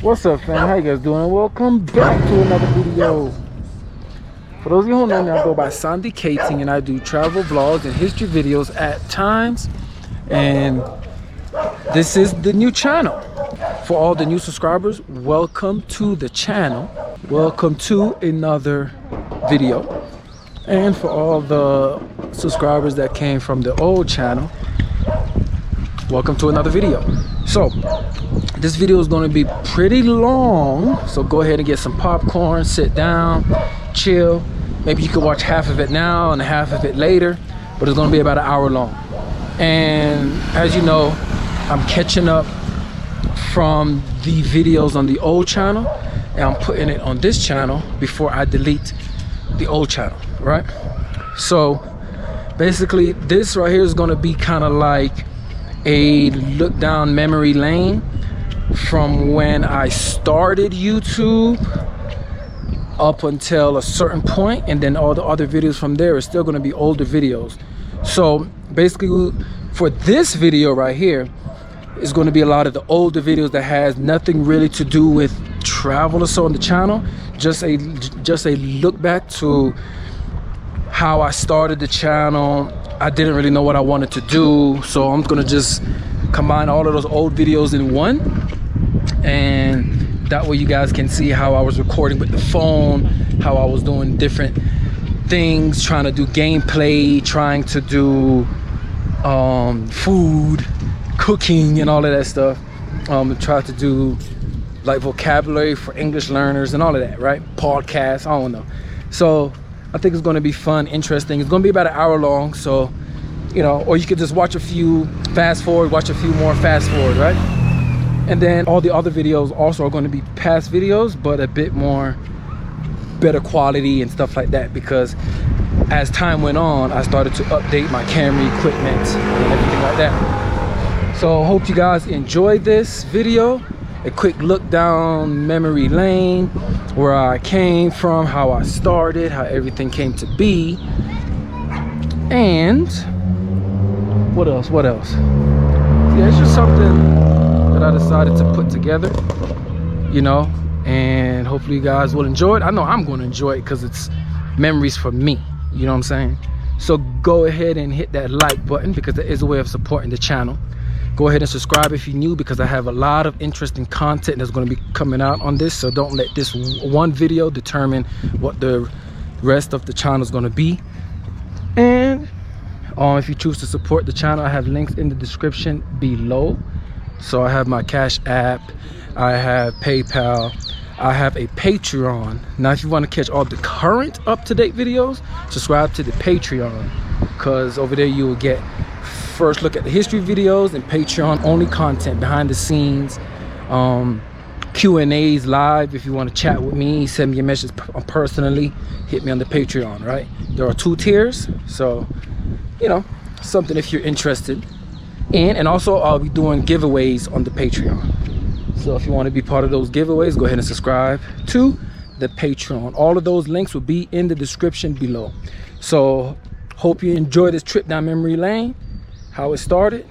What's up, fam? How you guys doing? Welcome back to another video. For those of you who know me, I go by Samdicating, and I do travel vlogs and history videos at times. And this is the new channel. For all the new subscribers, welcome to the channel. Welcome to another video. And for all the subscribers that came from the old channel, welcome to another video. So this video is going to be pretty long, so go ahead and get some popcorn, sit down, chill. Maybe you can watch half of it now and half of it later, but it's going to be about an hour long. And as you know, I'm catching up from the videos on the old channel, and I'm putting it on this channel before I delete the old channel, right? So basically this right here is going to be kind of like a look down memory lane from when I started YouTube up until a certain point, and then all the other videos from there are still going to be older videos. So basically for this video right here is going to be a lot of the older videos that has nothing really to do with travel or so on the channel. Just a look back to how I started the channel. I didn't really know what I wanted to do, so I'm gonna just combine all of those old videos in one, and that way you guys can see how I was recording with the phone, how I was doing different things, trying to do gameplay, trying to do food, cooking, and all of that stuff. Try to do like vocabulary for English learners and all of that, right? Podcasts, I don't know. So I think it's going to be fun, interesting. It's going to be about an hour long, so you know, or you could just watch a few, fast forward, watch a few more, fast forward, right? And then all the other videos also are going to be past videos, but a bit more better quality and stuff like that, because as time went on, I started to update my camera equipment and everything like that. So I hope you guys enjoyed this video. A quick look down memory lane, where I came from, how I started, how everything came to be, and what else? Yeah, it's just something that I decided to put together, you know, and hopefully you guys will enjoy it. I know I'm going to enjoy it because it's memories for me, you know what I'm saying? So go ahead and hit that like button, because that is a way of supporting the channel. Go ahead and subscribe if you're new, because I have a lot of interesting content that's going to be coming out on this. So don't let this one video determine what the rest of the channel is going to be. And if you choose to support the channel, I have links in the description below. So I have my Cashapp, I have PayPal, I have a Patreon. Now if you want to catch all the current up-to-date videos, subscribe to the Patreon, because over there you will get first look at the history videos and Patreon only content, behind the scenes, Q&As live. If you want to chat with me, send me a message personally, hit me on the Patreon, right? There are 2 tiers, so you know, something if you're interested in. And also I'll be doing giveaways on the Patreon, so if you want to be part of those giveaways, go ahead and subscribe to the Patreon. All of those links will be in the description below. So hope you enjoy this trip down memory lane, how it started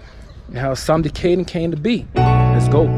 and how Samdicating came to be. Let's go.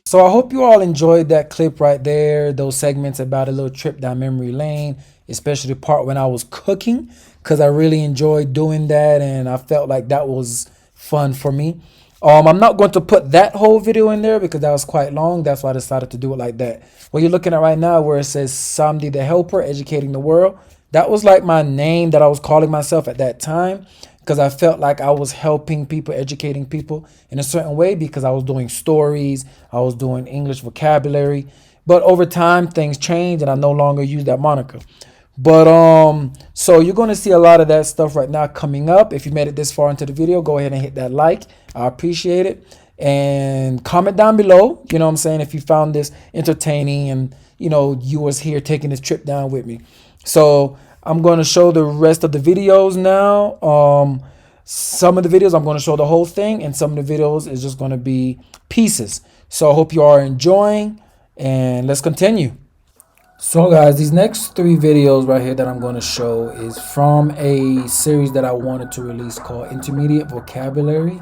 So I hope you all enjoyed that clip right there, those segments about a little trip down memory lane, especially the part when I was cooking, because I really enjoyed doing that and I felt like that was fun for me. I'm not going to put that whole video in there because that was quite long. That's why I decided to do it like that. What you're looking at right now where it says Samdi the Helper, Educating the World, that was like my name that I was calling myself at that time because I felt like I was helping people, educating people in a certain way because I was doing stories, I was doing English vocabulary. But over time, things changed and I no longer use that moniker. But so you're gonna see a lot of that stuff right now coming up. If you made it this far into the video, go ahead and hit that like. I appreciate it. And comment down below, you know what I'm saying, if you found this entertaining and you was here taking this trip down with me. So I'm going to show the rest of the videos now. Some of the videos I'm going to show the whole thing, and some of the videos is just going to be pieces. So I hope you are enjoying, and let's continue. So guys, these next 3 videos right here that I'm going to show is from a series that I wanted to release called Intermediate Vocabulary.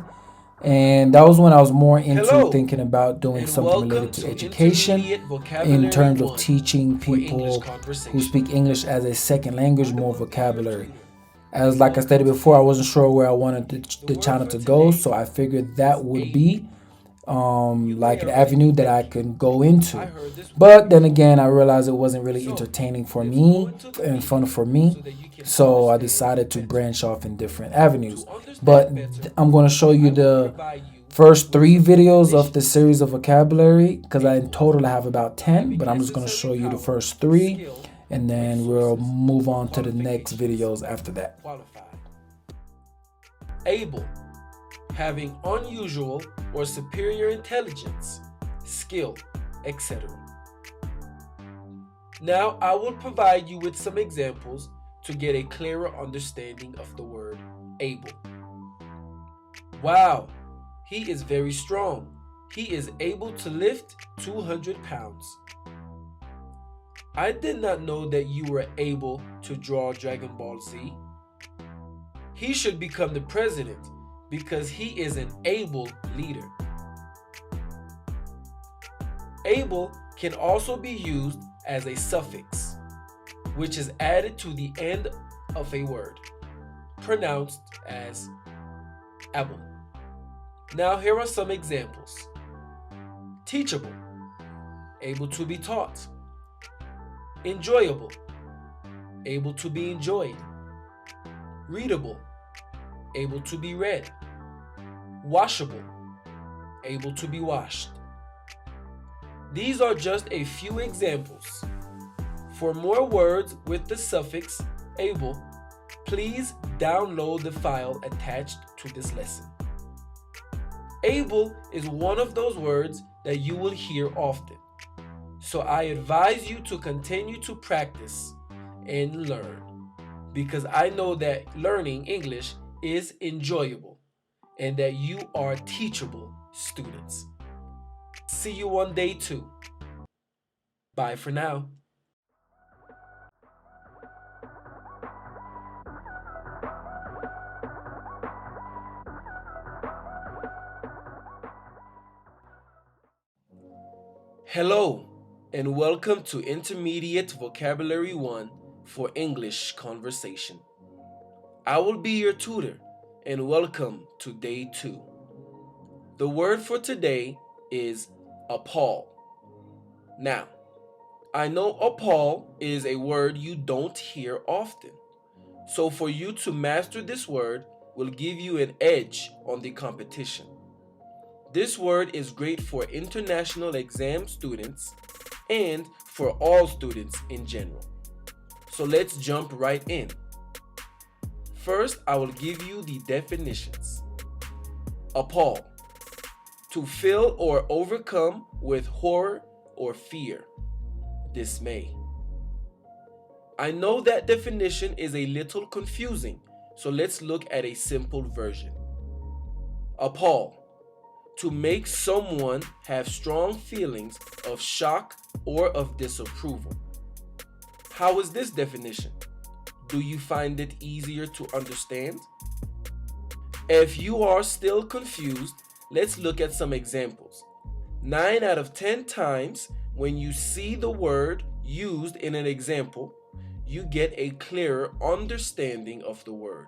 And that was when I was more into thinking about doing something related to education in terms of teaching people who speak English as a second language more vocabulary. As like I stated before, I wasn't sure where I wanted the channel to go, so I figured that would be like an avenue that I could go into. But then again, I realized it wasn't really entertaining for me and fun for me, so I decided to branch off in different avenues. But I'm going to show you the first 3 videos of the series of vocabulary because I in total have about 10, but I'm just going to show you the first 3 and then we'll move on to the next videos after that. Able, having unusual or superior intelligence, skill, etc. Now I will provide you with some examples to get a clearer understanding of the word able. Wow, he is very strong. He is able to lift 200 pounds. I did not know that you were able to draw Dragon Ball Z. He should become the president because he is an able leader. Able can also be used as a suffix, which is added to the end of a word, pronounced as able. Now here are some examples. Teachable, able to be taught. Enjoyable, able to be enjoyed. Readable, able to be read. Washable, able to be washed. These are just a few examples. For more words with the suffix able, please download the file attached to this lesson. Able is one of those words that you will hear often, so I advise you to continue to practice and learn, because I know that learning English is enjoyable and that you are teachable students. See you on day 2. Bye for now. Hello, and welcome to Intermediate Vocabulary 1 for English Conversation. I will be your tutor, and welcome to day 2. The word for today is appall. Now, I know appall is a word you don't hear often, so for you to master this word will give you an edge on the competition. This word is great for international exam students and for all students in general. So let's jump right in. First, I will give you the definitions. Appall, to fill or overcome with horror or fear, dismay. I know that definition is a little confusing, so let's look at a simple version. Appall, to make someone have strong feelings of shock or of disapproval. How is this definition? Do you find it easier to understand? If you are still confused, let's look at some examples. 9 out of 10 times, when you see the word used in an example, you get a clearer understanding of the word.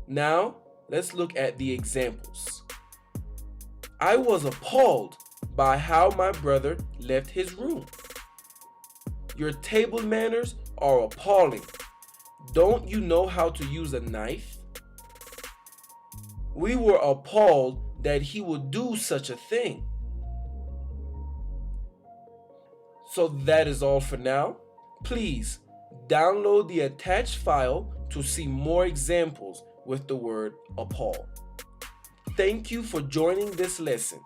Now, let's look at the examples. I was appalled by how my brother left his room. Your table manners are appalling. Don't you know how to use a knife? We were appalled that he would do such a thing. So that is all for now. Please download the attached file to see more examples with the word appall. Thank you for joining this lesson,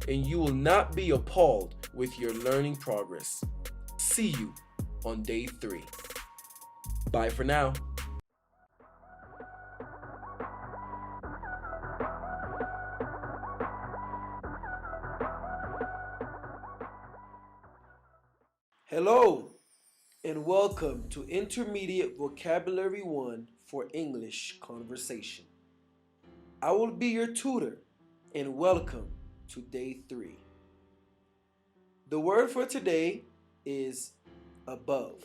and you will not be appalled with your learning progress. See you on day 3. Bye for now. Hello, and welcome to Intermediate Vocabulary 1 for English Conversation. I will be your tutor, and welcome to day 3. The word for today is above.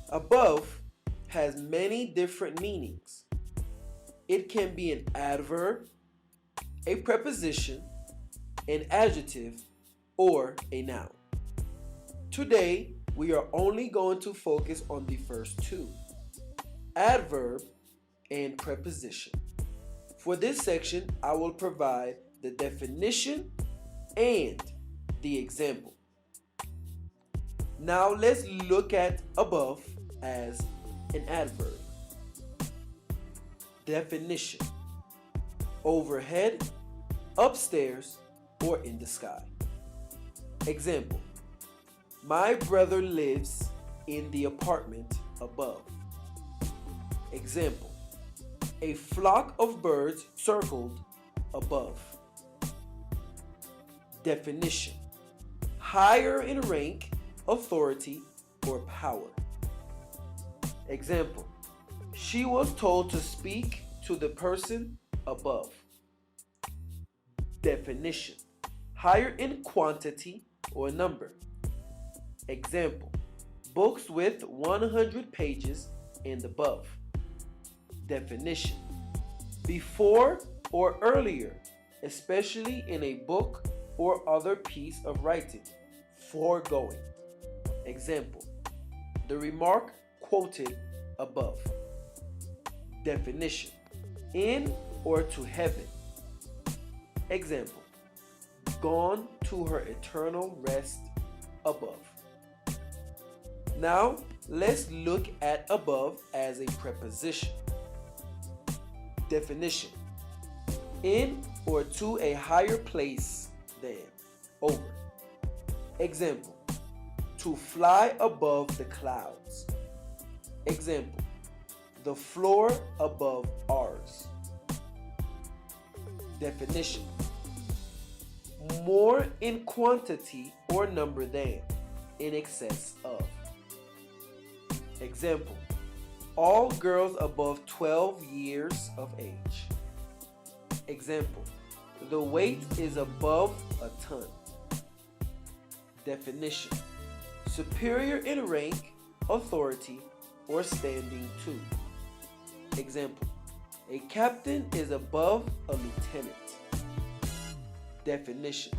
Above has many different meanings. It can be an adverb, a preposition, an adjective, or a noun. Today, we are only going to focus on the first two, adverb and preposition. For this section, I will provide the definition and the example. Now let's look at above as an adverb. Definition: overhead, upstairs, or in the sky. Example: my brother lives in the apartment above. Example: a flock of birds circled above. Definition: higher in rank, authority, or power. Example: she was told to speak to the person above. Definition: higher in quantity or number. Example: books with 100 pages and above. Definition: before or earlier, especially in a book or other piece of writing. Foregoing. Example: the remark quoted above. Definition: in or to heaven. Example: gone to her eternal rest above. Now, let's look at above as a preposition. Definition: in or to a higher place than, over. Example: to fly above the clouds. Example: the floor above ours. Definition: more in quantity or number than, in excess of. Example: all girls above 12 years of age. Example: the weight is above a ton. Definition: superior in rank, authority, or standing to. Example: a captain is above a lieutenant. Definition: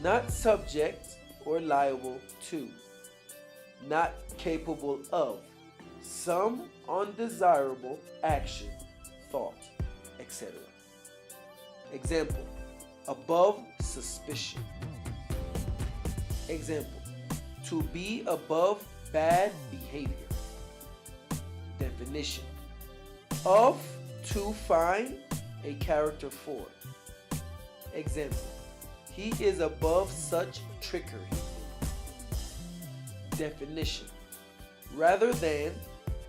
not subject or liable to, not capable of, some undesirable action, thought, etc. Example: above suspicion. Example: to be above bad behavior. Definition: of, to find, a character for. Example: he is above such trickery. Definition: rather than,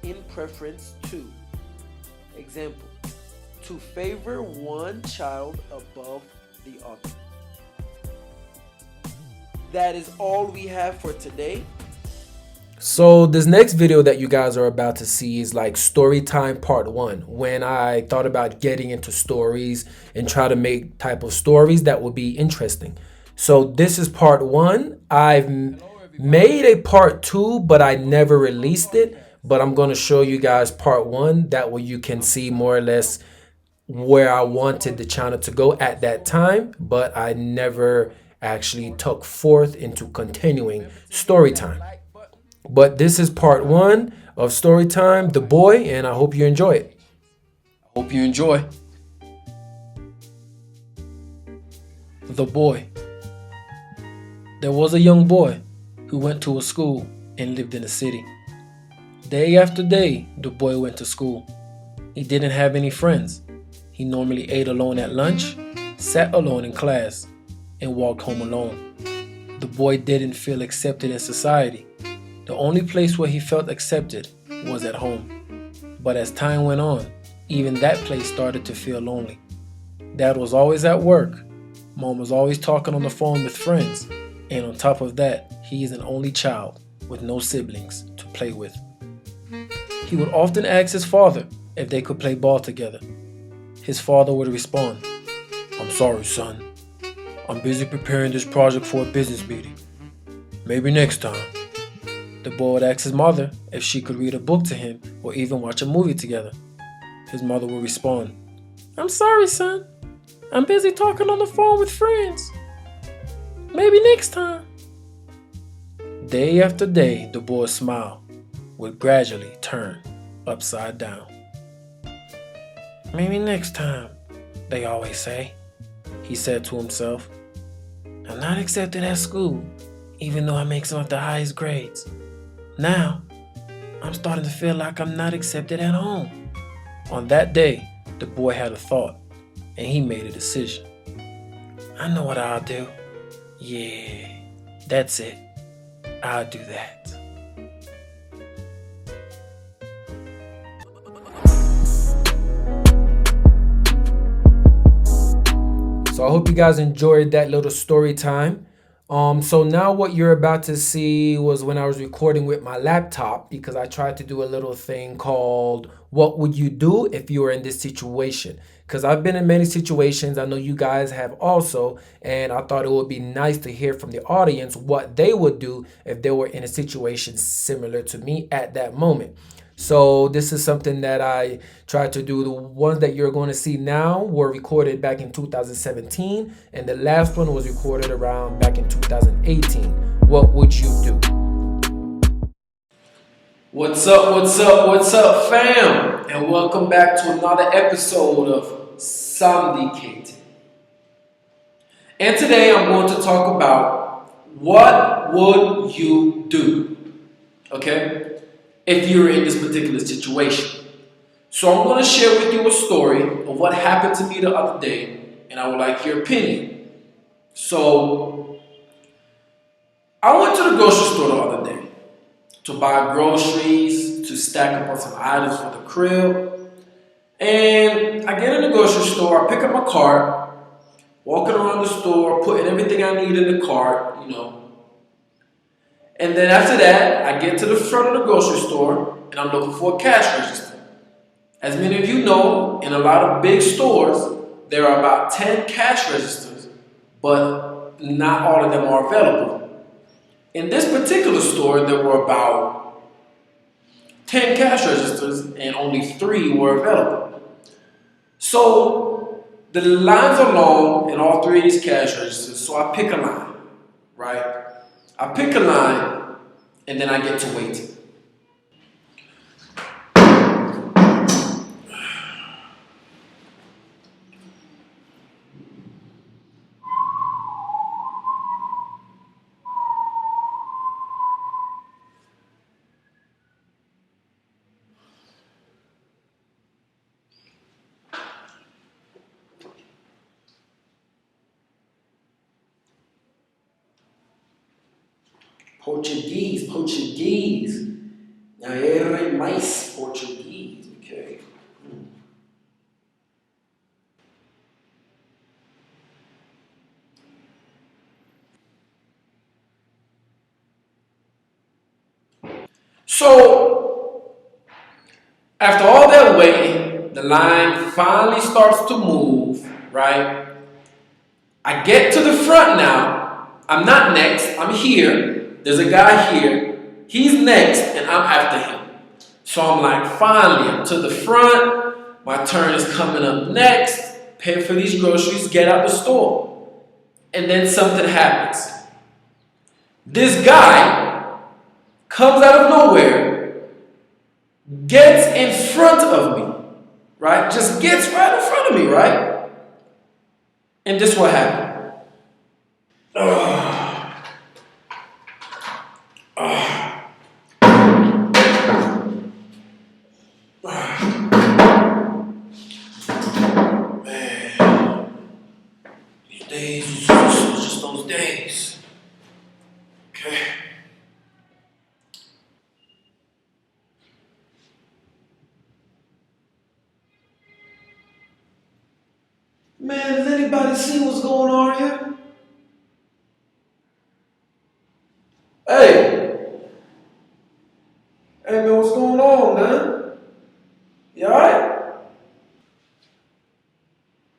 in preference to. Example: to favor one child above the other. That is all we have for today. So this next video that you guys are about to see is like story time part one. When I thought about getting into stories and try to make type of stories that would be interesting. So this is part one. Made a part two, but I never released it. But I'm going to show you guys part one. That way you can see more or less where I wanted the channel to go at that time. But I never actually took forth into continuing story time. But this is part one of Storytime, The Boy, and I hope you enjoy it. Hope you enjoy. The Boy. There was a young boy who went to a school and lived in a city. Day after day, the boy went to school. He didn't have any friends. He normally ate alone at lunch, sat alone in class, and walked home alone. The boy didn't feel accepted in society. The only place where he felt accepted was at home. But as time went on, even that place started to feel lonely. Dad was always at work. Mom was always talking on the phone with friends. And on top of that, he is an only child with no siblings to play with. He would often ask his father if they could play ball together. His father would respond, "I'm sorry, son. I'm busy preparing this project for a business meeting. Maybe next time." The boy would ask his mother if she could read a book to him or even watch a movie together. His mother would respond, "I'm sorry, son. I'm busy talking on the phone with friends. Maybe next time." Day after day, the boy's smile would gradually turn upside down. "Maybe next time," they always say, he said to himself. "I'm not accepted at school, even though I make some of the highest grades. Now, I'm starting to feel like I'm not accepted at home." On that day, the boy had a thought, and he made a decision. "I know what I'll do. Yeah, that's it. I'll do that." So I hope you guys enjoyed that little story time. So now what you're about to see was when I was recording with my laptop, because I tried to do a little thing called "What would you do if you were in this situation?" Because I've been in many situations. I know you guys have also, and I thought it would be nice to hear from the audience what they would do if they were in a situation similar to me at that moment. So this is something that I tried to do. The ones that you're going to see now were recorded back in 2017, and the last one was recorded around back in 2018. What would you do? What's up, what's up, fam? And welcome back to another episode of Samdicating. And today I'm going to talk about what would you do, okay, if you were in this particular situation. So I'm going to share with you a story of what happened to me the other day, and I would like your opinion. So I went to the grocery store the other day to buy groceries, to stack up on some items for the crib. And I get in the grocery store, I pick up my cart, walking around the store, putting everything I need in the cart, you know. And then after that, I get to the front of the grocery store and I'm looking for a cash register. As many of you know, in a lot of big stores, there are about 10 cash registers, but not all of them are available. In this particular store, there were about 10 cash registers and only 3 were available. So the lines are long in all 3 of these cash registers, so I pick a line, right? I pick a line and then I get to waiting. Portuguese. Now, é mais Portuguese, okay? So after all that waiting, the line finally starts to move, right? I get to the front now. I'm not next, I'm here. There's a guy here. He's next, and I'm after him. So I'm like, finally, I'm to the front. My turn is coming up next. Pay for these groceries, get out the store. And then something happens. This guy comes out of nowhere, gets in front of me, right? Just gets right in front of me, right? And this what happened. Man, these days, it's just those days. Okay. Man, does anybody see what's going on here? Hey, hey man, what's going on, man? You alright?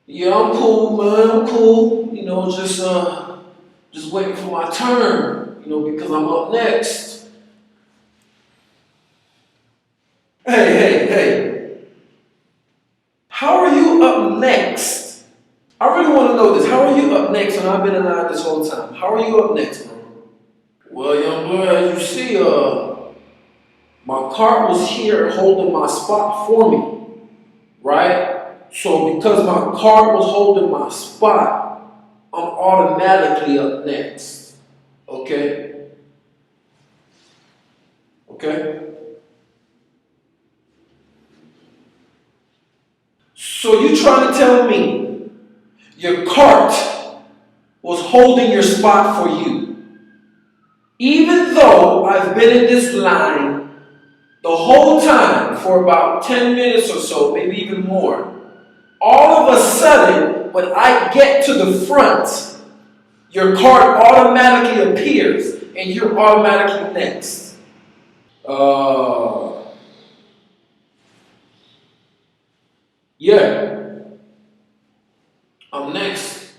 Yeah, I'm cool, man. I'm cool. You know, just waiting for my turn. You know, because I'm up next. Hey. How are you up next? I really want to know this. How are you up next when I've been alive this whole time? How are you up next, bro? Well, young boy, as you see, my cart was here holding my spot for me, right? So because my cart was holding my spot, I'm automatically up next. Okay? Okay? So you trying to tell me your cart was holding your spot for you, even though I've been in this line the whole time for about 10 minutes or so, maybe even more. All of a sudden, when I get to the front, your card automatically appears and you're automatically next. Yeah, I'm next.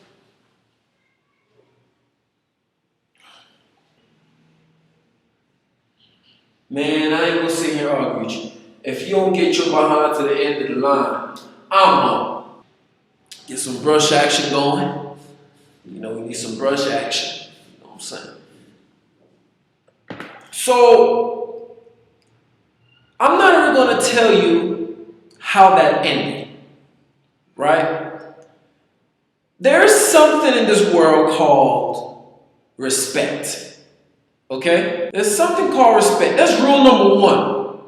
Man, I ain't gonna sit here and argue with you. If you don't get your behind to the end of the line, I'm up. Get some brush action going. You know, we need some brush action. You know what I'm saying? So, I'm not even gonna tell you how that ended, right? There's something in this world called respect. Okay? There's something called respect. That's rule number one.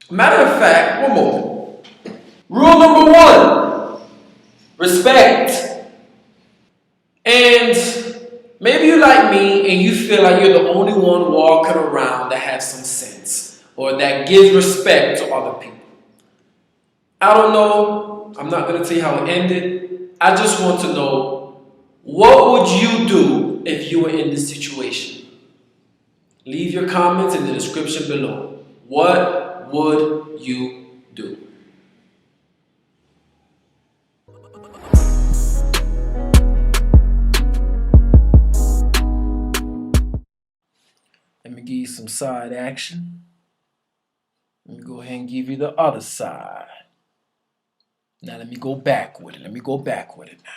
Matter of fact, one moment. Rule number one, respect. And maybe you're like me and you feel like you're the only one walking around that has some sense or that gives respect to other people. I don't know. I'm not going to tell you how it ended. I just want to know, what would you do if you were in this situation? Leave your comments in the description below. What would you do? Let me give you some side action. Let me go ahead and give you the other side. Now let me go back with it. Let me go back with it now.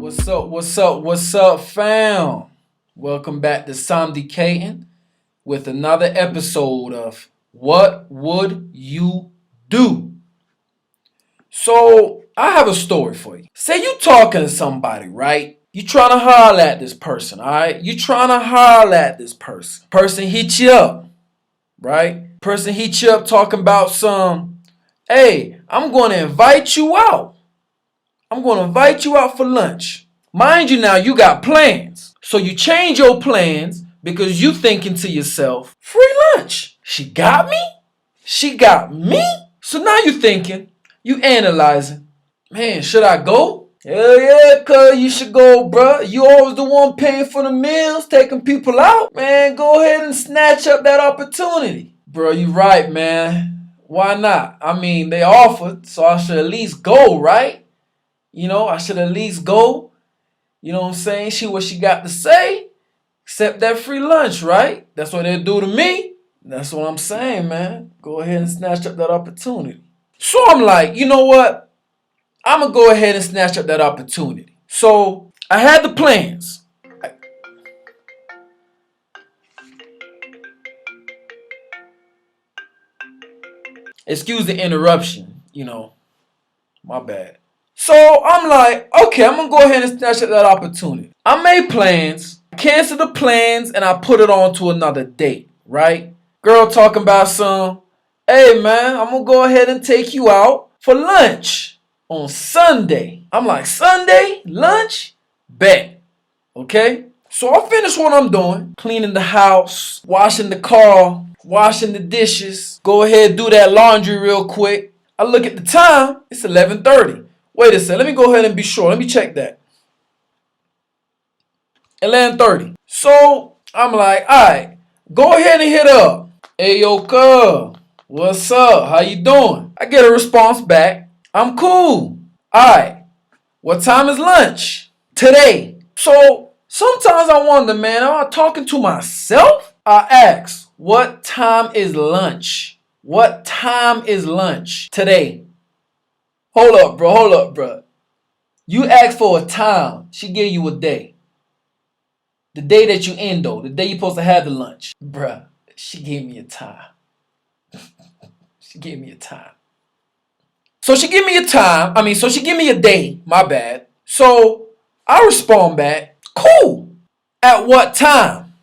What's up, fam? Welcome back to Samdicating with another episode of What Would You Do? So, I have a story for you. Say you talking to somebody, right? You trying to holler at this person, all right? You trying to holler at this person. Person hit you up, right? Person hit you up talking about hey, I'm going to invite you out. I'm going to invite you out for lunch. Mind you now, you got plans. So you change your plans because you thinking to yourself, free lunch. She got me? She got me? So now you thinking, you analyzing, man, should I go? Hell yeah, cuz you should go, bruh. You always the one paying for the meals, taking people out. Man, go ahead and snatch up that opportunity. Bro, you right, man. Why not? I mean, they offered, so I should at least go, right? You know, I should at least go. You know what I'm saying? See what she got to say. Accept that free lunch, right? That's what they'll do to me. That's what I'm saying, man. Go ahead and snatch up that opportunity. So I'm like, you know what? I'm going to go ahead and snatch up that opportunity. So I had the plans. Excuse the interruption, my bad. So I'm like, okay, I'm going to go ahead and snatch up that opportunity. I made plans, canceled the plans, and I put it on to another date, right? Girl talking about hey man, I'm going to go ahead and take you out for lunch on Sunday. I'm like, Sunday? Lunch? Bet. Okay? So I finish what I'm doing. Cleaning the house, washing the car, washing the dishes. Go ahead, do that laundry real quick. I look at the time. It's 11:30. Wait a second. Let me go ahead and be sure. Let me check that. 11:30. So I'm like, all right, go ahead and hit up. Hey, yo, cuz, what's up? How you doing? I get a response back. I'm cool. All right, what time is lunch? Today. So sometimes I wonder, man, am I talking to myself? I ask, what time is lunch? What time is lunch today? Hold up, bro. Hold up, bro. You asked for a time. She gave you a day. The day that you end, though. The day you're supposed to have the lunch. Bruh, she gave me a time. She gave me a time. So she give me a time. So she give me a day. My bad. So I respond back, cool. At what time?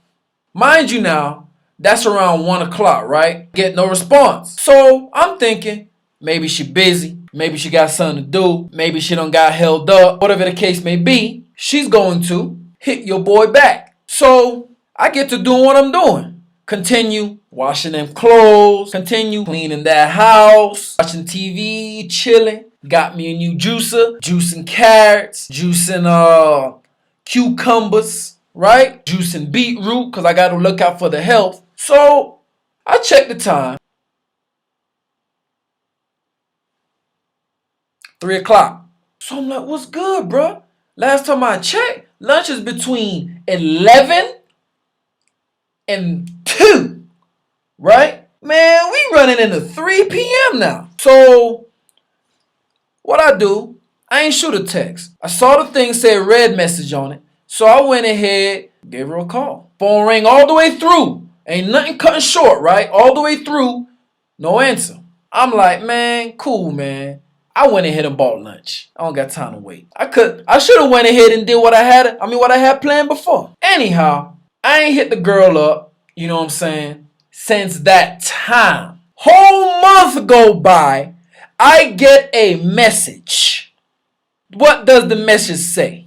Mind you now, that's around 1 o'clock, right? Get no response. So I'm thinking, maybe she busy. Maybe she got something to do. Maybe she done got held up. Whatever the case may be, she's going to hit your boy back. So I get to doing what I'm doing. Continue washing them clothes. Continue cleaning that house. Watching TV, chilling. Got me a new juicer. Juicing carrots. Juicing cucumbers. Right? Juicing beetroot because I got to look out for the health. So I check the time. 3 o'clock. So I'm like, what's good, bro? Last time I checked, lunch is between 11 and 2, right? Man, we running into 3 p.m. now. So what I do, I ain't shoot a text. I saw the thing say red message on it. So I went ahead, gave her a call. Phone rang all the way through. Ain't nothing cutting short, right? All the way through, no answer. I'm like, man, cool, man. I went ahead and bought lunch. I don't got time to wait. I should have went ahead and did what I had planned before. Anyhow, I ain't hit the girl up, you know what I'm saying, since that time. Whole month go by, I get a message. What does the message say?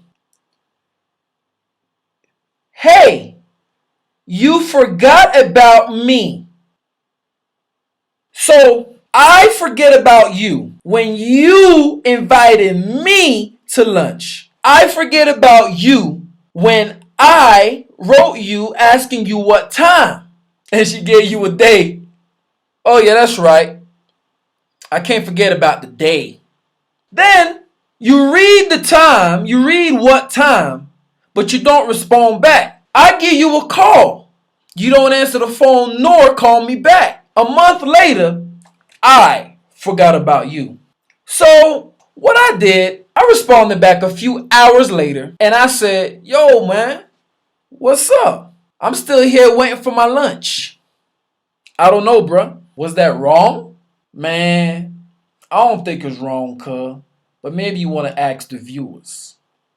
Hey, you forgot about me. So I forget about you when you invited me to lunch. I forget about you when I wrote you asking you what time. And she gave you a day. Oh yeah, that's right. I can't forget about the day. Then you read the time, you read what time, but you don't respond back. I give you a call. You don't answer the phone nor call me back. A month later, I forgot about you. So what I did, I responded back a few hours later and I said, yo man, what's up? I'm still here waiting for my lunch. I don't know, bruh. Was that wrong? Man, I don't think it's wrong, cuz. But maybe you want to ask the viewers.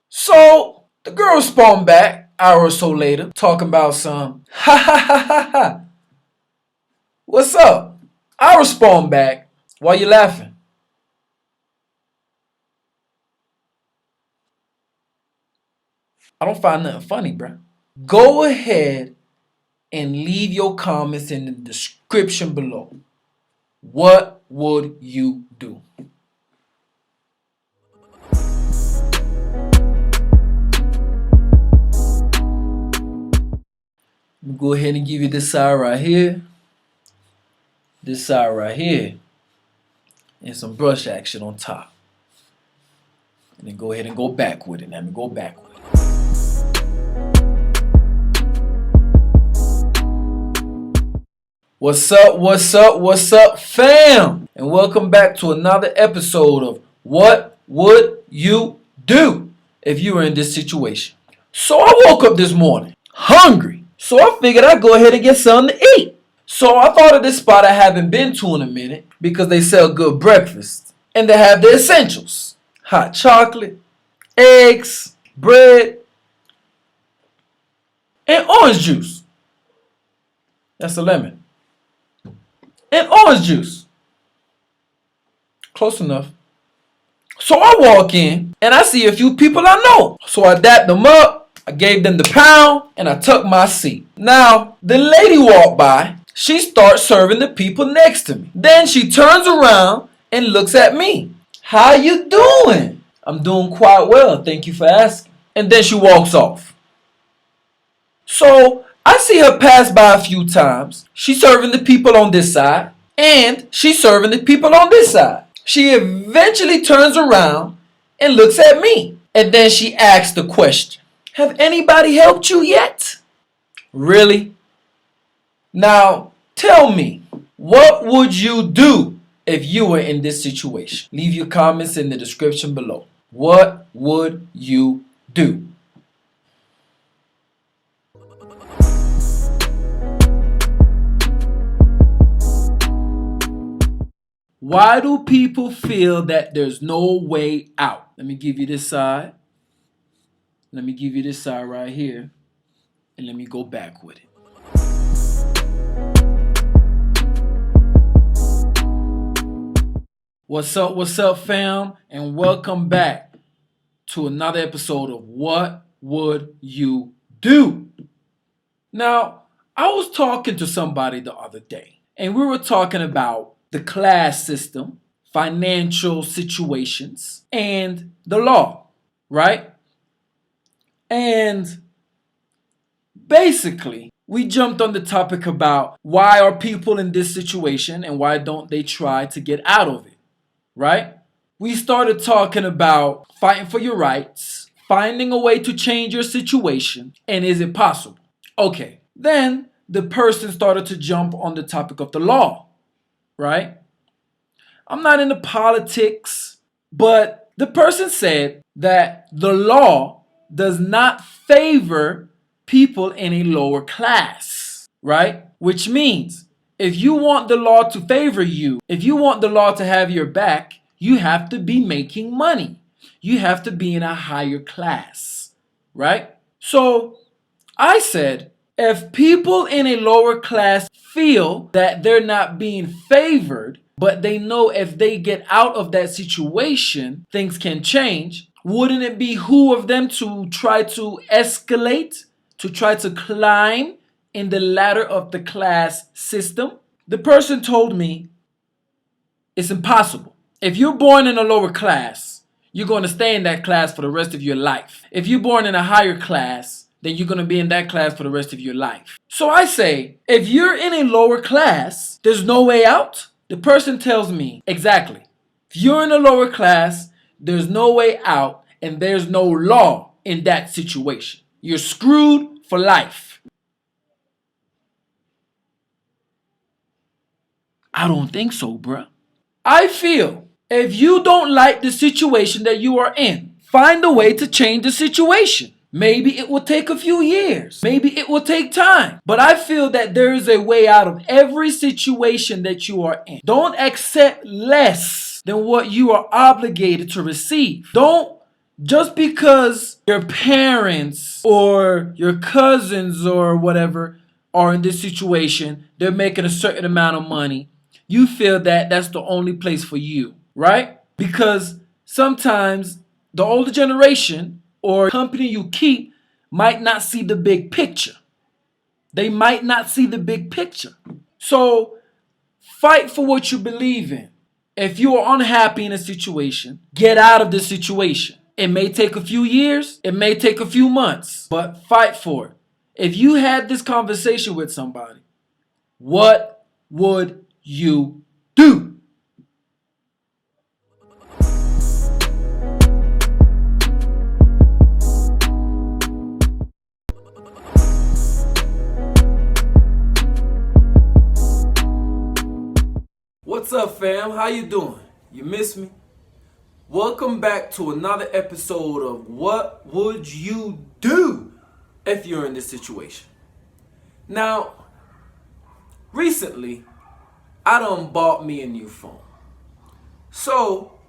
So the girl responded back an hour or so later, talking about some ha ha ha ha ha. What's up? I respond back, why you laughing? I don't find nothing funny, bruh. Go ahead and leave your comments in the description below. What would you do? go ahead and give you this side right here, this side right here, and some brush action on top. And then go ahead and go back with it. Let me go back with it. What's up, what's up, what's up, fam? And welcome back to another episode of What Would You Do If You Were in This Situation? So I woke up this morning hungry. So I figured I'd go ahead and get something to eat. So I thought of this spot I haven't been to in a minute because they sell good breakfast. And they have the essentials. Hot chocolate, eggs, bread, and orange juice. That's a lemon. And orange juice. Close enough. So I walk in and I see a few people I know. So I dapped them up, I gave them the pound, and I took my seat. Now, the lady walked by. She starts serving the people next to me. Then she turns around and looks at me. How you doing? I'm doing quite well, thank you for asking. And then she walks off. So I see her pass by a few times. She's serving the people on this side, and she's serving the people on this side. She eventually turns around and looks at me. And then she asks the question, have anybody helped you yet? Really? Now, tell me, what would you do if you were in this situation? Leave your comments in the description below. What would you do? Why do people feel that there's no way out? Let me give you this side. Let me give you this side right here. And let me go back with it. What's up, fam? And welcome back to another episode of What Would You Do? Now, I was talking to somebody the other day, and we were talking about the class system, financial situations, and the law, right? And basically, we jumped on the topic about why are people in this situation and why don't they try to get out of it, right? We started talking about fighting for your rights, finding a way to change your situation, and is it possible? Okay, then the person started to jump on the topic of the law, right? I'm not into politics, but the person said that the law does not favor people in a lower class, right? Which means if you want the law to favor you, if you want the law to have your back, you have to be making money. You have to be in a higher class, right? So I said, if people in a lower class feel that they're not being favored, but they know if they get out of that situation, things can change, wouldn't it behoove them to try to escalate, to try to climb in the ladder of the class system? The person told me it's impossible. If you're born in a lower class, you're going to stay in that class for the rest of your life. If you're born in a higher class, then you're going to be in that class for the rest of your life. So I say, if you're in a lower class, there's no way out. The person tells me, exactly. If you're in a lower class, there's no way out, and there's no law in that situation. You're screwed for life. I don't think so, bruh. I feel if you don't like the situation that you are in, find a way to change the situation. Maybe it will take a few years. Maybe it will take time. But I feel that there is a way out of every situation that you are in. Don't accept less than what you are obligated to receive. Don't, just because your parents or your cousins or whatever are in this situation, they're making a certain amount of money, you feel that that's the only place for you, right? Because sometimes the older generation or company you keep might not see the big picture. They might not see the big picture. So fight for what you believe in. If you are unhappy in a situation, get out of the situation. It may take a few years, it may take a few months, but fight for it. If you had this conversation with somebody, what would you do? What's up, fam? How you doing? You miss me? Welcome back to another episode of What Would You Do If You're in This Situation? Now, recently, I done bought me a new phone. So,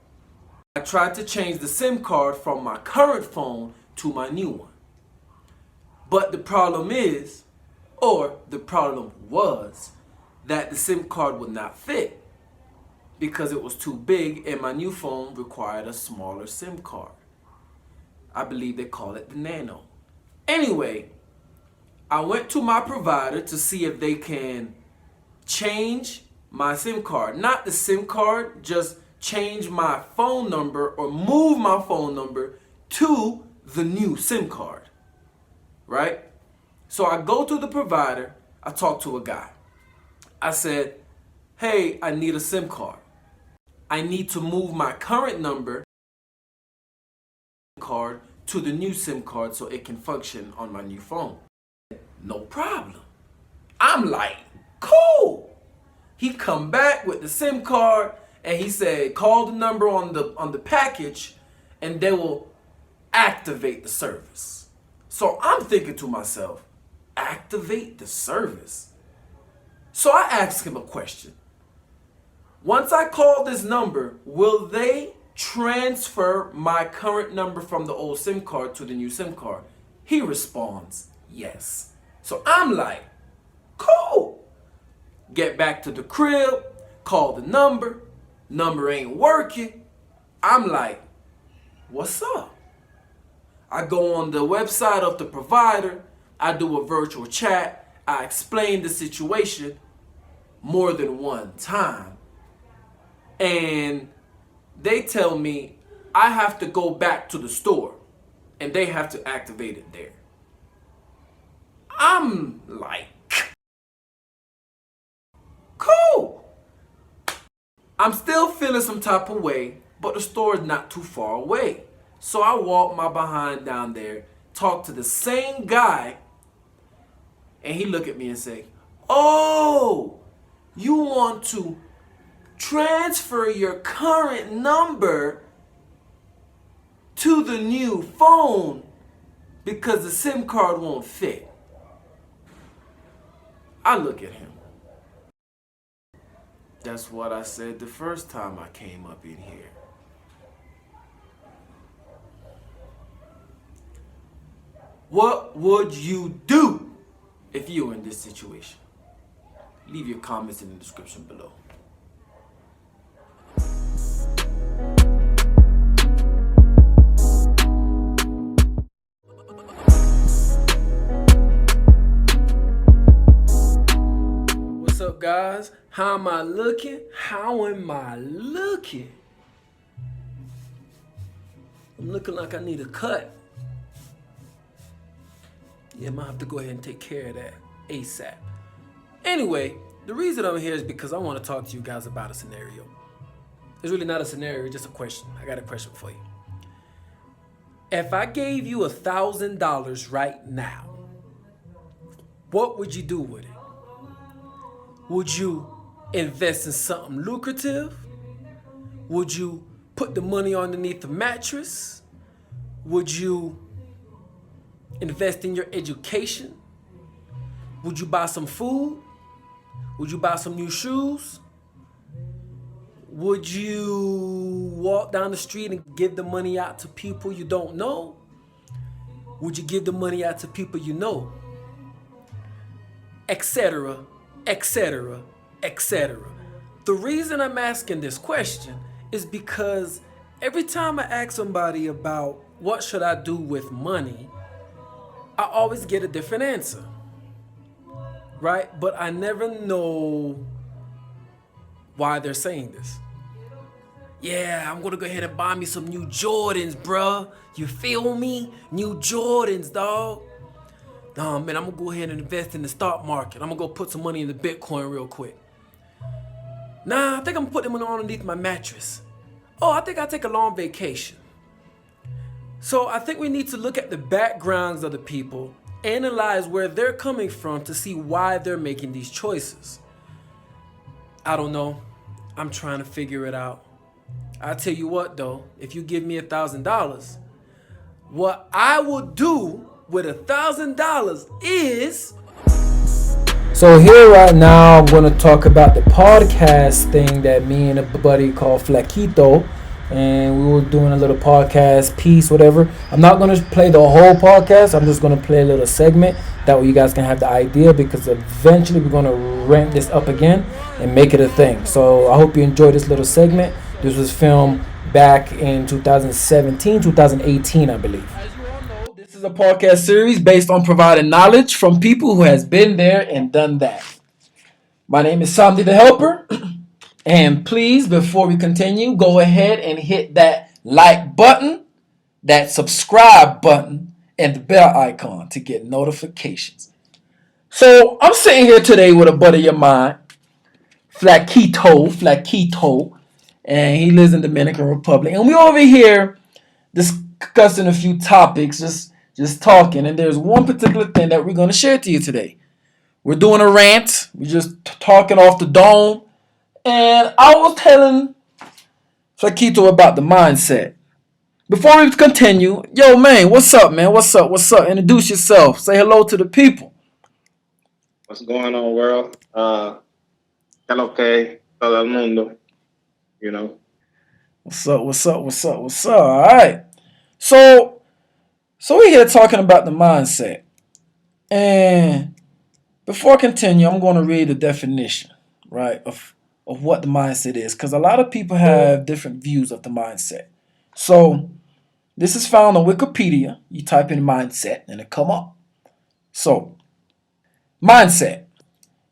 I tried to change the SIM card from my current phone to my new one. But the problem was, that the SIM card would not fit because it was too big and my new phone required a smaller SIM card. I believe they call it the Nano. Anyway, I went to my provider to see if they can change my SIM card. Not the SIM card, just change my phone number or move my phone number to the new SIM card. Right? So I go to the provider, I talk to a guy. I said, hey, I need a SIM card. I need to move my current number card to the new SIM card so it can function on my new phone. No problem. I'm like, cool. He come back with the SIM card and he said, call the number on the package and they will activate the service. So I'm thinking to myself, activate the service? So I asked him a question. Once I call this number, will they transfer my current number from the old SIM card to the new SIM card? He responds, yes. So I'm like, cool. Get back to the crib, call the number ain't working. I'm like, what's up? I go on the website of the provider, I do a virtual chat, I explain the situation more than one time. And they tell me I have to go back to the store and they have to activate it there. I'm like, cool. I'm still feeling some type of way, but the store is not too far away. So I walk my behind down there, talk to the same guy, and he look at me and say, oh, you want to transfer your current number to the new phone because the SIM card won't fit. I look at him. That's what I said the first time I came up in here. What would you do if you were in this situation? Leave your comments in the description below. What's up, guys? How am I looking? How am I looking? I'm looking like I need a cut. Yeah, I'm gonna have to go ahead and take care of that ASAP. Anyway, the reason I'm here is because I want to talk to you guys about a scenario. It's really not a scenario, it's just a question. I got a question for you. If I gave you $1,000 right now, what would you do with it? Would you invest in something lucrative? Would you put the money underneath the mattress? Would you invest in your education? Would you buy some food? Would you buy some new shoes? Would you walk down the street and give the money out to people you don't know? Would you give the money out to people you know? Etc., etc., etc. The reason I'm asking this question is because every time I ask somebody about what should I do with money, I always get a different answer, right? But I never know why they're saying this. Yeah, I'm gonna go ahead and buy me some new Jordans, bruh. You feel me? New Jordans, dog. Nah, man, I'm gonna go ahead and invest in the stock market. I'm gonna go put some money in the Bitcoin real quick. Nah, I think I'm gonna put them underneath my mattress. Oh, I think I'll take a long vacation. So I think we need to look at the backgrounds of the people, analyze where they're coming from to see why they're making these choices. I don't know. I'm trying to figure it out. I tell you what though, if you give me $1,000, what I will do with $1,000 is. So here right now, I'm going to talk about the podcast thing that me and a buddy called Flaquito, and we were doing a little podcast piece, whatever. I'm not going to play the whole podcast. I'm just going to play a little segment. That way you guys can have the idea, because eventually we're going to ramp this up again and make it a thing. So I hope you enjoyed this little segment. This was filmed back in 2017, 2018, I believe. As you all know, this is a podcast series based on providing knowledge from people who has been there and done that. My name is Samdi the Helper. And please, before we continue, go ahead and hit that like button, that subscribe button, and the bell icon to get notifications. So I'm sitting here today with a buddy of mine, Flaquito, and he lives in Dominican Republic. And we over here discussing a few topics, just talking. And there's one particular thing that we're going to share to you today. We're doing a rant. We're just talking off the dome. And I was telling Flaquito about the mindset. Before we continue, yo man, what's up, man? What's up? Introduce yourself. Say hello to the people. What's going on, world? Hello, que todo el mundo. You know. What's up? All right. So we're here talking about the mindset. And before I continue, I'm going to read the definition, right, of what the mindset is, because a lot of people have different views of the mindset. So this is found on Wikipedia. You type in mindset and it come up. So mindset.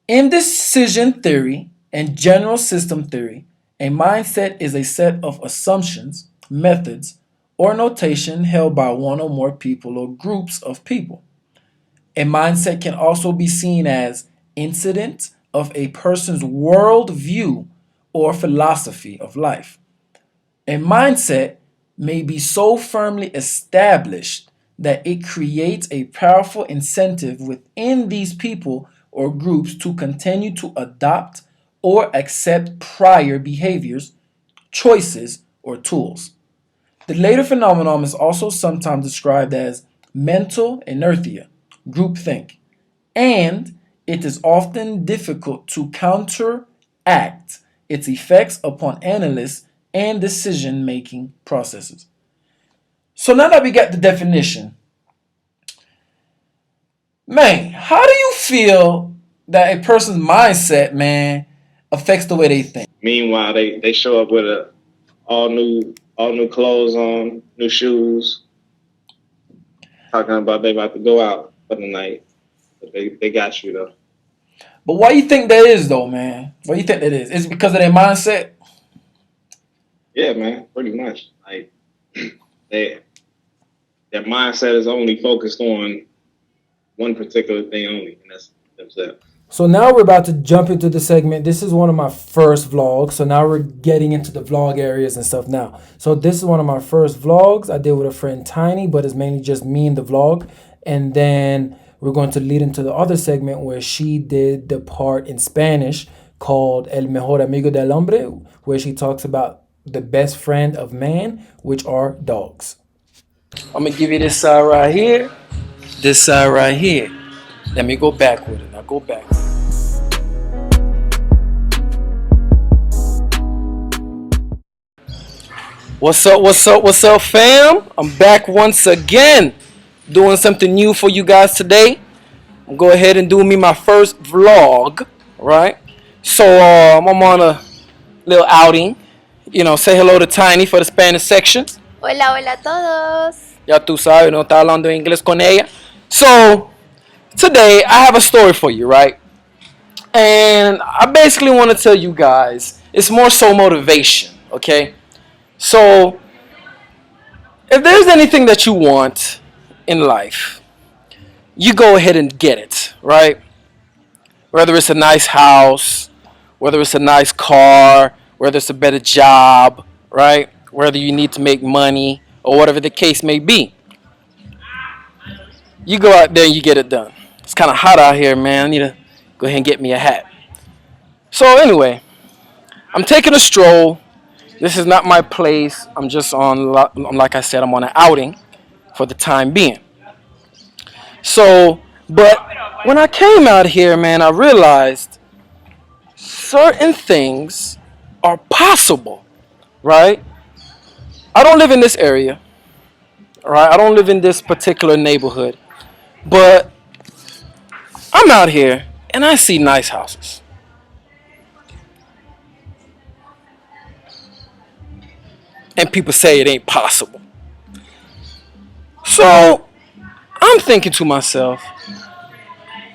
In decision theory and general system theory, a mindset is a set of assumptions, methods, or notation held by one or more people or groups of people. A mindset can also be seen as incident of a person's worldview or philosophy of life. A mindset may be so firmly established that it creates a powerful incentive within these people or groups to continue to adopt or accept prior behaviors, choices, or tools. The later phenomenon is also sometimes described as mental inertia, groupthink, and it is often difficult to counteract its effects upon analysts and decision-making processes. So now that we got the definition, man, how do you feel that a person's mindset, man, affects the way they think? Meanwhile, they show up with all new clothes on, new shoes, talking about they about to go out for the night. But they got you though. But why you think that is though, man? Why you think that is? Is it because of their mindset? Yeah, man, pretty much. Like their mindset is only focused on one particular thing only, and that's themselves. So now we're about to jump into the segment. This is one of my first vlogs. So now we're getting into the vlog areas and stuff now. So this is one of my first vlogs I did with a friend Tiny, but it's mainly just me in the vlog. And then we're going to lead into the other segment where she did the part in Spanish called El Mejor Amigo del Hombre, where she talks about the best friend of man, which are dogs. I'm going to give you this side right here, this side right here. Let me go back with it. Now go back. What's up, fam? I'm back once again, doing something new for you guys today. I'm go ahead and do me my first vlog, right? So I'm on a little outing. You know, say hello to Tiny for the Spanish section. Hola, hola a todos. Ya tú sabes, no está hablando inglés con ella. So today I have a story for you, right? And I basically want to tell you guys, it's more so motivation, okay? So if there's anything that you want in life, you go ahead and get it, right? Whether it's a nice house, whether it's a nice car, whether it's a better job, right? Whether you need to make money or whatever the case may be. You go out there and you get it done. It's kind of hot out here, man. I need to go ahead and get me a hat. So anyway, I'm taking a stroll. This is not my place. I'm just on, like I said, I'm on an outing for the time being. So, but when I came out here, man, I realized certain things are possible, right? I don't live in this area, right? I don't live in this particular neighborhood, but I'm out here and I see nice houses. And people say it ain't possible. So I'm thinking to myself,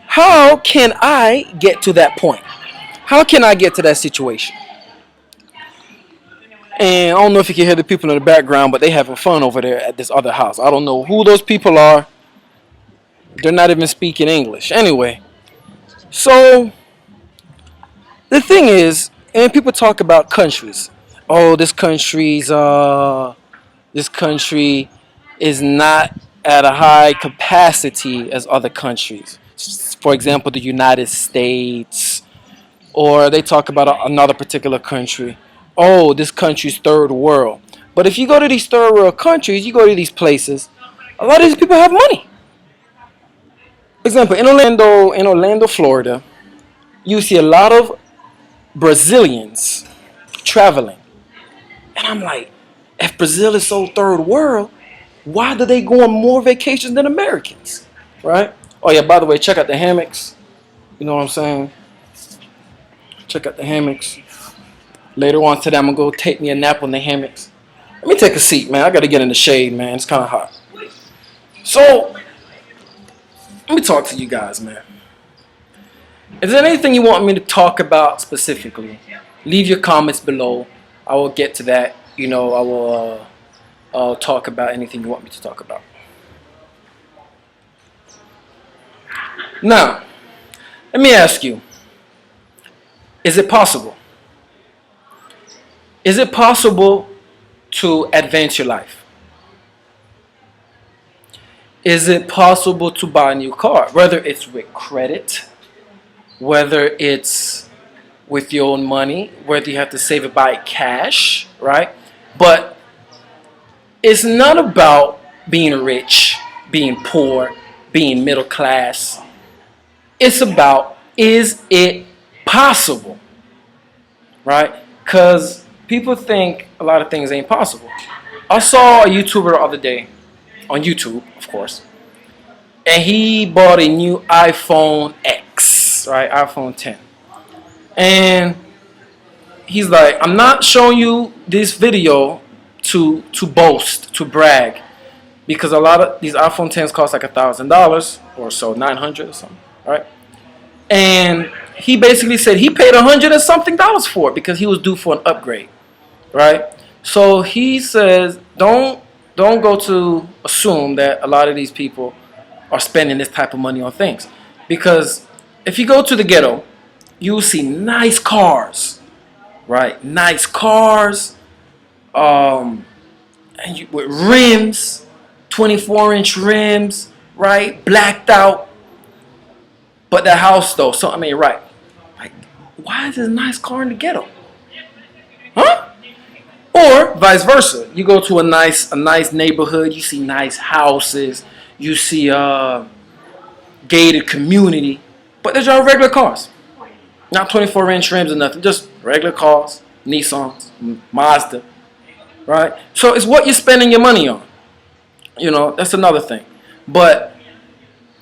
how can I get to that point? How can I get to that situation? And I don't know if you can hear the people in the background, but they having fun over there at this other house. I don't know who those people are. They're not even speaking English. Anyway, so the thing is, and people talk about countries. Oh, this country is not at a high capacity as other countries. For example, the United States, or they talk about another particular country. Oh, this country's third world. But if you go to these third world countries, you go to these places, a lot of these people have money. For example, in Orlando, Florida, you see a lot of Brazilians traveling. And I'm like, if Brazil is so third world, why do they go on more vacations than Americans? Right? Oh yeah, by the way, check out the hammocks. You know what I'm saying? Check out the hammocks. Later on today, I'm gonna go take me a nap on the hammocks. Let me take a seat, man. I gotta get in the shade, man. It's kind of hot. So, let me talk to you guys, man. Is there anything you want me to talk about specifically? Leave your comments below. I will get to that. You know, I will talk about anything you want me to talk about. Now, let me ask you, is it possible? Is it possible to advance your life? Is it possible to buy a new car? Whether it's with credit, whether it's with your own money, whether you have to save it by cash, right? But it's not about being rich, being poor, being middle class. It's about, is it possible, right? Because people think a lot of things ain't possible. I saw a YouTuber the other day, on YouTube, of course, and he bought a new iPhone X, right? iPhone 10. And he's like, I'm not showing you this video to boast, to brag, because a lot of these iPhone 10s cost like $1,000 or so, 900 or something, right? And he basically said he paid $100 and something for it because he was due for an upgrade, right? So he says, don't go to assume that a lot of these people are spending this type of money on things, because if you go to the ghetto, you'll see nice cars, right? Nice cars, and with rims, 24-inch rims, right? Blacked out. But that house though, something ain't right. Like, why is this nice car in the ghetto? Huh? Or vice versa. You go to a nice neighborhood, you see nice houses, you see gated community, but they're just regular cars. Not 24-inch rims or nothing, just regular cars, Nissans, Mazda, right? So it's what you're spending your money on. You know, that's another thing. But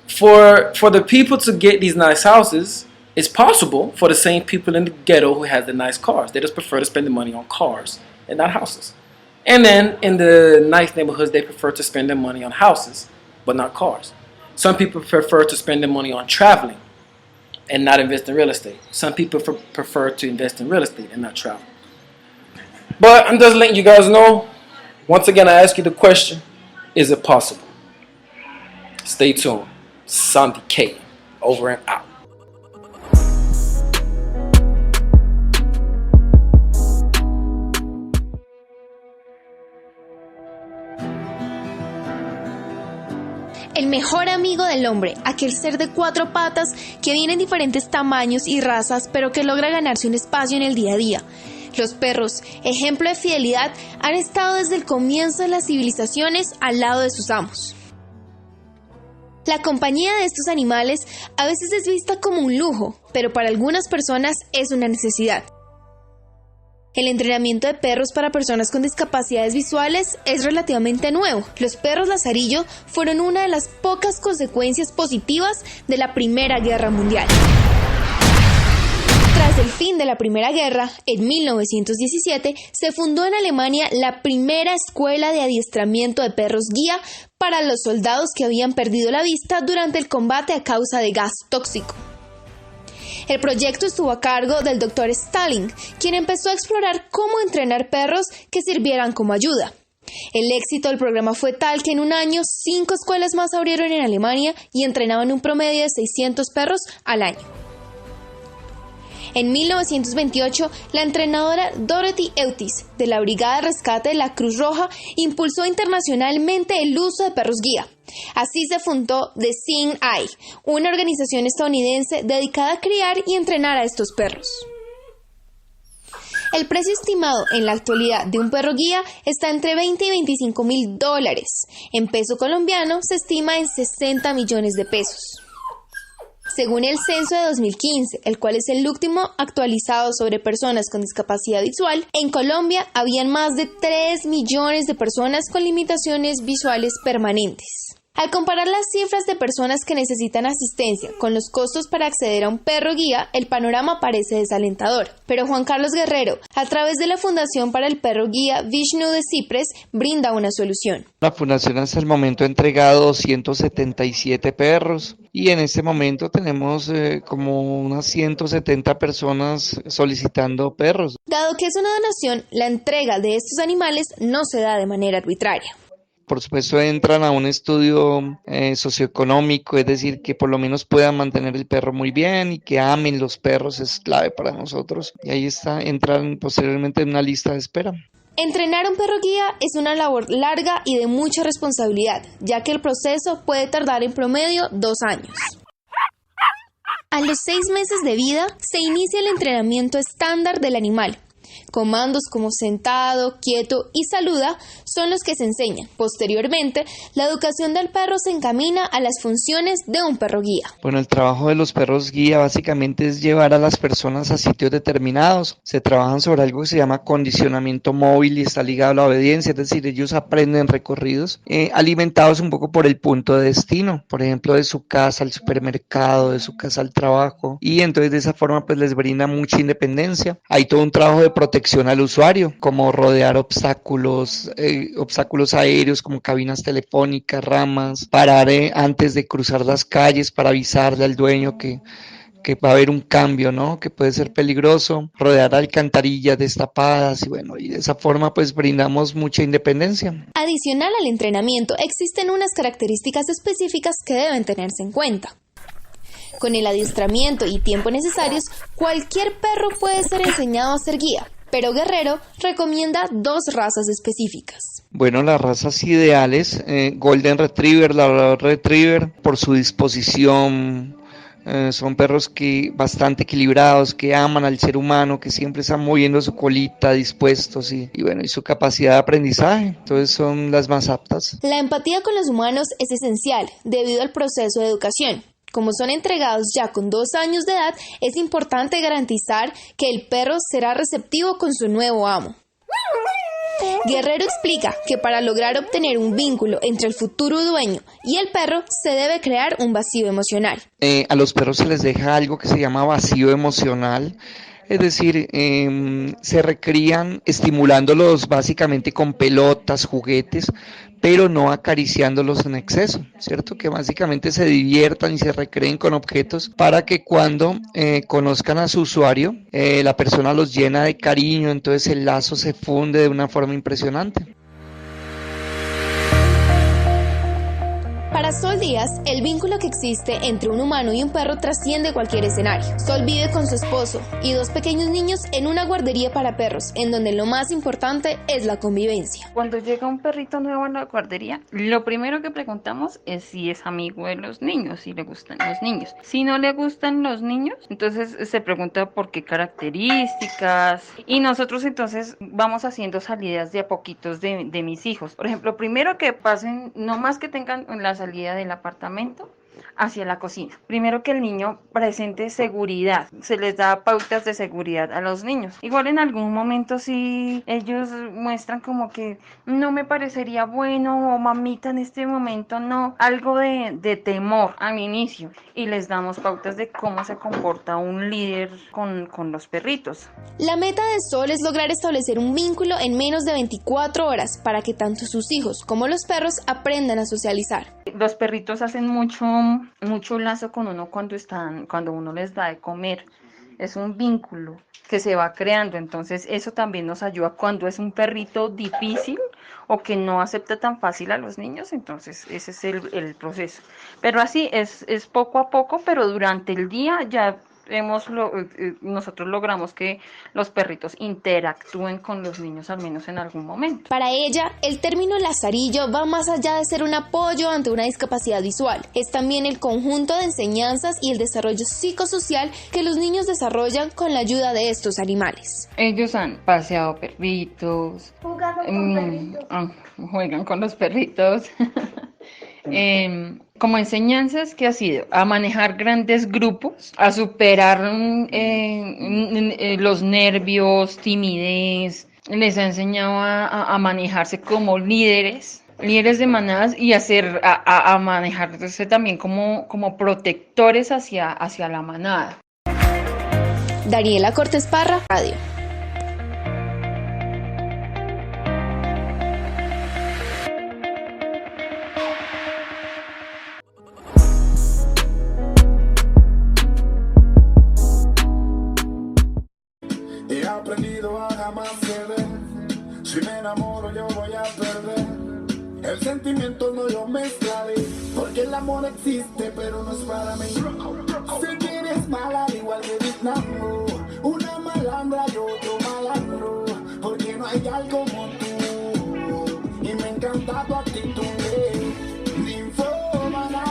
for the people to get these nice houses, it's possible for the same people in the ghetto who has the nice cars. They just prefer to spend the money on cars and not houses. And then in the nice neighborhoods, they prefer to spend their money on houses, but not cars. Some people prefer to spend their money on traveling and not invest in real estate. Some people prefer to invest in real estate and not travel. But I'm just letting you guys know, once again, I ask you the question, is it possible? Stay tuned. Samdicating. Over and out. El mejor amigo del hombre, aquel ser de 4 patas que viene en diferentes tamaños y razas, pero que logra ganarse un espacio en el día a día. Los perros, ejemplo de fidelidad, han estado desde el comienzo de las civilizaciones al lado de sus amos. La compañía de estos animales a veces es vista como un lujo, pero para algunas personas es una necesidad. El entrenamiento de perros para personas con discapacidades visuales es relativamente nuevo. Los perros lazarillo fueron una de las pocas consecuencias positivas de la Primera Guerra Mundial. Tras el fin de la Primera Guerra, en 1917, se fundó en Alemania la primera escuela de adiestramiento de perros guía para los soldados que habían perdido la vista durante el combate a causa de gas tóxico. El proyecto estuvo a cargo del Dr. Stalin, quien empezó a explorar cómo entrenar perros que sirvieran como ayuda. El éxito del programa fue tal que en un año 5 escuelas más abrieron en Alemania y entrenaban un promedio de 600 perros al año. En 1928, la entrenadora Dorothy Eutis, de la Brigada de Rescate de la Cruz Roja, impulsó internacionalmente el uso de perros guía. Así se fundó The Seeing Eye, una organización estadounidense dedicada a criar y entrenar a estos perros. El precio estimado en la actualidad de un perro guía está entre $20 y $25,000. En peso colombiano se estima en 60 millones de pesos. Según el censo de 2015, el cual es el último actualizado sobre personas con discapacidad visual, en Colombia habían más de 3 millones de personas con limitaciones visuales permanentes. Al comparar las cifras de personas que necesitan asistencia con los costos para acceder a un perro guía, el panorama parece desalentador. Pero Juan Carlos Guerrero, a través de la Fundación para el Perro Guía Vishnu de Cypress, brinda una solución. La fundación hasta el momento ha entregado 277 perros y en este momento tenemos como unas 170 personas solicitando perros. Dado que es una donación, la entrega de estos animales no se da de manera arbitraria. Por supuesto entran a un estudio socioeconómico, es decir, que por lo menos puedan mantener el perro muy bien y que amen los perros es clave para nosotros. Y ahí entran posteriormente en una lista de espera. Entrenar un perro guía es una labor larga y de mucha responsabilidad, ya que el proceso puede tardar en promedio 2 años. A los 6 meses de vida se inicia el entrenamiento estándar del animal. Comandos como sentado, quieto y saluda son los que se enseñan. Posteriormente, la educación del perro se encamina a las funciones de un perro guía. Bueno, el trabajo de los perros guía básicamente es llevar a las personas a sitios determinados. Se trabajan sobre algo que se llama condicionamiento móvil y está ligado a la obediencia, es decir, ellos aprenden recorridos alimentados un poco por el punto de destino, por ejemplo, de su casa al supermercado, de su casa al trabajo, y entonces de esa forma pues les brinda mucha independencia. Hay todo un trabajo de protección al usuario, como rodear obstáculos aéreos como cabinas telefónicas, ramas, parar antes de cruzar las calles para avisarle al dueño que va a haber un cambio, ¿no? Que puede ser peligroso, rodear alcantarillas destapadas y bueno, y de esa forma pues brindamos mucha independencia. Adicional al entrenamiento, existen unas características específicas que deben tenerse en cuenta. Con el adiestramiento y tiempo necesarios, cualquier perro puede ser enseñado a ser guía, pero Guerrero recomienda 2 razas específicas. Bueno, las razas ideales, Golden Retriever, Labrador Retriever, por su disposición, son perros bastante equilibrados, que aman al ser humano, que siempre están moviendo su colita, dispuestos y su capacidad de aprendizaje, entonces son las más aptas. La empatía con los humanos es esencial debido al proceso de educación. Como son entregados ya con 2 años de edad, es importante garantizar que el perro será receptivo con su nuevo amo. Guerrero explica que para lograr obtener un vínculo entre el futuro dueño y el perro, se debe crear un vacío emocional. A los perros se les deja algo que se llama vacío emocional. Es decir, se recrían estimulándolos básicamente con pelotas, juguetes, pero no acariciándolos en exceso, ¿cierto? Que básicamente se diviertan y se recreen con objetos para que cuando conozcan a su usuario, la persona los llena de cariño, entonces el lazo se funde de una forma impresionante. Para Sol Díaz, el vínculo que existe entre un humano y un perro trasciende cualquier escenario. Sol vive con su esposo y 2 pequeños niños en una guardería para perros, en donde lo más importante es la convivencia. Cuando llega un perrito nuevo a la guardería, lo primero que preguntamos es si es amigo de los niños, si le gustan los niños. Si no le gustan los niños, entonces se pregunta por qué características. Y nosotros entonces vamos haciendo salidas de a poquitos de mis hijos. Por ejemplo, primero que pasen, no más que tengan la salida del apartamento hacia la cocina. Primero que el niño presente seguridad, se les da pautas de seguridad a los niños. Igual en algún momento si ellos muestran como que no me parecería bueno o mamita en este momento no, algo de temor al inicio y les damos pautas de cómo se comporta un líder con los perritos. La meta de Sol es lograr establecer un vínculo en menos de 24 horas para que tanto sus hijos como los perros aprendan a socializar. Los perritos hacen mucho lazo con uno cuando uno les da de comer. Es un vínculo que se va creando, entonces eso también nos ayuda cuando es un perrito difícil o que no acepta tan fácil a los niños, entonces ese es el proceso. Pero así es poco a poco, pero durante el día ya nosotros logramos que los perritos interactúen con los niños al menos en algún momento. Para ella, el término lazarillo va más allá de ser un apoyo ante una discapacidad visual. Es también el conjunto de enseñanzas y el desarrollo psicosocial que los niños desarrollan con la ayuda de estos animales. Ellos han paseado perritos, juegan con los perritos. Como enseñanzas, ¿qué ha sido? A manejar grandes grupos, a superar los nervios, timidez. Les ha enseñado a manejarse como líderes de manadas y a manejarse también como protectores hacia la manada. Daniela Cortés Parra, Radio. He aprendido a jamás ceder. Si me enamoro yo voy a perder. El sentimiento no lo mezclaré, porque el amor existe pero no es para mí. Sé que eres mala al igual que Vietnam, una malandra y otro malandro, porque no hay algo como tú. Y me encanta tu actitud, ninfómana.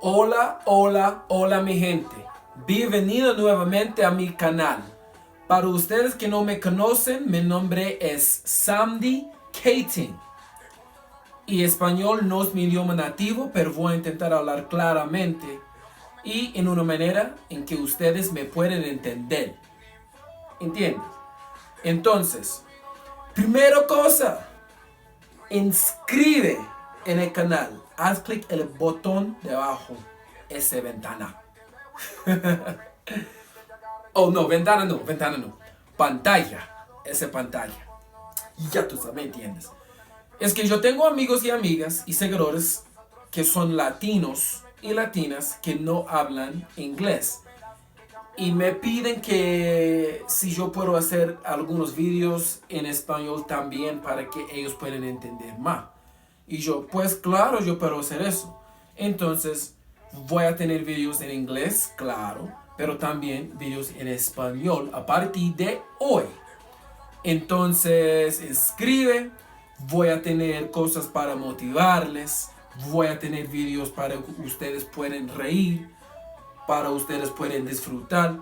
Hola, hola, hola mi gente. Bienvenido nuevamente a mi canal. Para ustedes que no me conocen, mi nombre es Samdicating. Y español no es mi idioma nativo, pero voy a intentar hablar claramente y en una manera en que ustedes me pueden entender. ¿Entiendes? Entonces, primera cosa, inscribe en el canal. Haz clic en el botón de abajo, esa ventana. Oh no, ventana no. Pantalla, esa pantalla. Ya tú sabes, ¿me entiendes? Es que yo tengo amigos y amigas y seguidores que son latinos y latinas que no hablan inglés. Y me piden que si yo puedo hacer algunos vídeos en español también para que ellos puedan entender más. Y yo, pues claro, yo puedo hacer eso. Entonces, voy a tener vídeos en inglés, claro, pero también vídeos en español a partir de hoy. Entonces, escribe. Voy a tener cosas para motivarles. Voy a tener vídeos para que ustedes puedan reír, para ustedes pueden disfrutar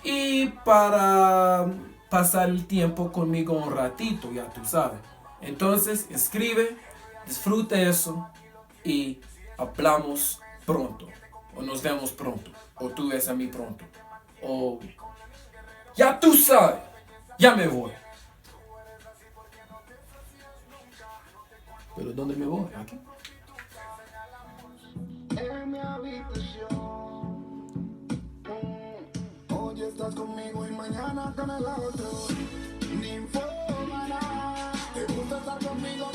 y para pasar el tiempo conmigo un ratito, ya tú sabes. Entonces, escribe, disfruta eso y hablamos pronto. O nos vemos pronto. O tú ves a mí pronto. O ya tú sabes. Ya me voy. ¿Pero dónde me voy? ¿Aquí? En mi habitación. Hoy estás conmigo y mañana con el otro. Ninfómana. Te gusta estar conmigo.